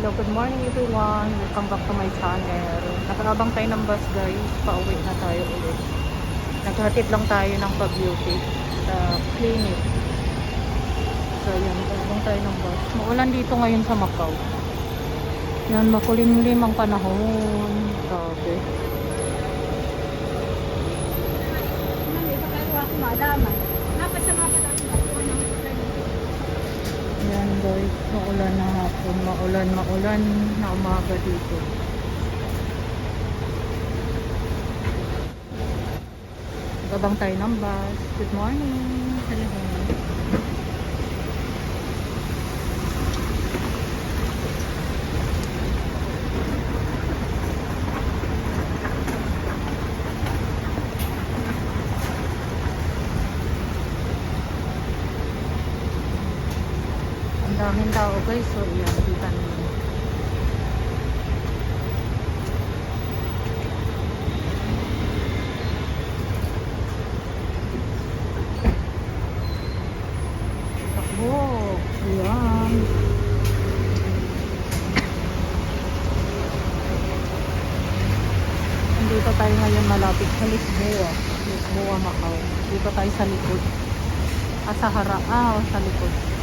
Hello, good morning everyone. Welcome back to my channel. Nakaabang tayo ng bus guys. Pauwi na tayo ulit. Naghatid lang tayo ng pag-beauty sa clinic. So yan, nakaabang tayo ng bus. Maulan dito ngayon sa Macau. Yan, makulimlim ang panahon. Grabe. Yan guys, maulan na hapon. Maulan na umaga dito. Gabang tayo ng bus. Good morning. Hello. Ang daming tao guys. So yan, kita nyo. Takbo. Ayan. Dito tayo ngayon malapit sa Lisboa. Lisboa, Macau. Dito tayo sa likod. Sa likod.